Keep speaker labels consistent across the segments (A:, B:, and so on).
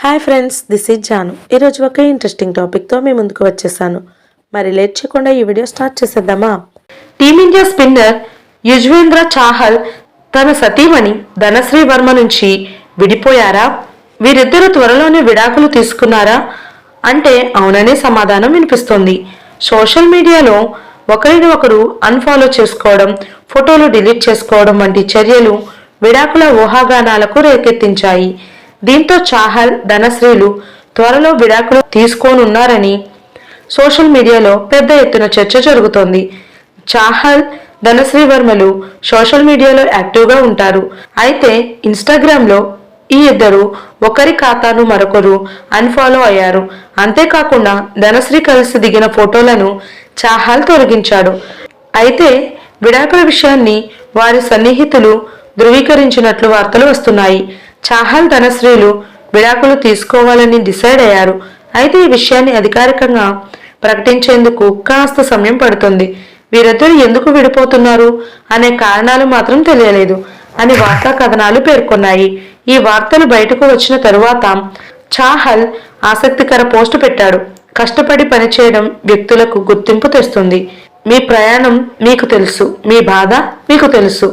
A: Hi friends, this is Janu. ఈరోజు ఒక interesting టాపిక్తో మీ ముందుకు వచ్చేసాను. మరి లేట్ చేయకుండా ఈ వీడియో స్టార్ట్ చేసేద్దామా?
B: టీమిండియా స్పిన్నర్ యుజ్వేంద్ర చాహల్ తన సతీమణి ధనశ్రీ వర్మ నుంచి విడిపోయారా? వీరిద్దరూ త్వరలోనే విడాకులు తీసుకున్నారా అంటే అవుననే సమాధానం వినిపిస్తోంది. సోషల్ మీడియాలో ఒకరిని ఒకరు అన్ఫాలో చేసుకోవడం, ఫోటోలు డిలీట్ చేసుకోవడం వంటి చర్యలు విడాకుల ఊహాగానాలకు రేకెత్తించాయి. దీంతో చాహల్, ధనశ్రీలు త్వరలో విడాకులు తీసుకోనున్నారని సోషల్ మీడియాలో పెద్ద ఎత్తున చర్చ జరుగుతోంది. చాహల్, ధనశ్రీ వర్మలు సోషల్ మీడియాలో యాక్టివ్గా ఉంటారు. అయితే ఇన్స్టాగ్రామ్లో ఈ ఇద్దరు ఒకరి ఖాతాను మరొకరు అన్ఫాలో అయ్యారు. అంతేకాకుండా ధనశ్రీ కలిసి దిగిన ఫోటోలను చాహల్ తొలగించాడు. అయితే విడాకుల విషయాన్ని వారి సన్నిహితులు ధృవీకరించినట్లు వార్తలు వస్తున్నాయి. చాహల్, ధనశ్రీలు విడాకులు తీసుకోవాలని డిసైడ్ అయ్యారు. అయితే ఈ విషయాన్ని అధికారికంగా ప్రకటించేందుకు కాస్త సమయం పడుతుంది. వీరిద్దరు ఎందుకు విడిపోతున్నారు అనే కారణాలు మాత్రం తెలియలేదు అని వార్తా కథనాలు పేర్కొన్నాయి. ఈ వార్తలు బయటకు వచ్చిన తరువాత చాహల్ ఆసక్తికర పోస్ట్ పెట్టాడు. కష్టపడి పనిచేయడం వ్యక్తులకు గుర్తింపు తెస్తుంది. మీ ప్రయాణం మీకు తెలుసు, మీ బాధ మీకు తెలుసు,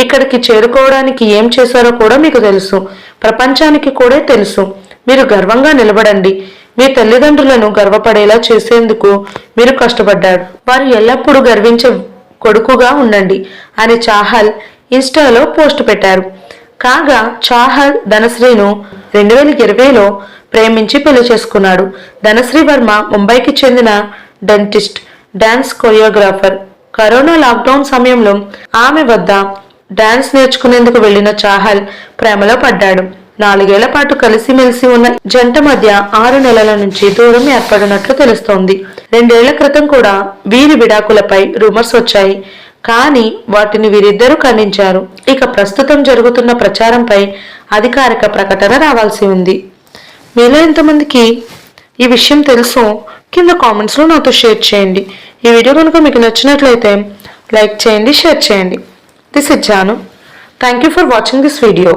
B: ఇక్కడికి చేరుకోవడానికి ఏం చేశారో కూడా మీకు తెలుసు, ప్రపంచానికి కూడా తెలుసు. మీరు గర్వంగా నిలబడండి. మీ తల్లిదండ్రులను గర్వపడేలా చేసేందుకు మీరు కష్టపడ్డారు. వారు ఎల్లప్పుడూ గర్వించే కొడుకుగా ఉండండి అని చాహల్ ఇన్స్టాలో పోస్ట్ పెట్టారు. కాగా చాహల్ ధనశ్రీను 2020లో ప్రేమించి పెళ్లి చేసుకున్నాడు. ధనశ్రీ వర్మ ముంబైకి చెందిన dentist, dance choreographer. Corona lockdown సమయంలో ఆమె వద్ద డాన్స్ నేర్చుకునేందుకు వెళ్లిన చాహల్ ప్రేమలో పడ్డాడు. 4 ఏళ్ల పాటు కలిసిమెలిసి ఉన్న జంట మధ్య 6 నెలల నుంచి దూరం ఏర్పడినట్లు తెలుస్తోంది. 2 ఏళ్ల క్రితం కూడా వీరి విడాకులపై రూమర్స్ వచ్చాయి. కానీ వాటిని వీరిద్దరూ ఖండించారు. ఇక ప్రస్తుతం జరుగుతున్న ప్రచారంపై అధికారిక ప్రకటన రావాల్సి ఉంది. మీలో ఎంతమందికి ఈ విషయం తెలుసో కింద కామెంట్స్లో నాతో షేర్ చేయండి. ఈ వీడియో కనుక మీకు నచ్చినట్లయితే లైక్ చేయండి, షేర్ చేయండి. This is Janu. Thank you for watching this video.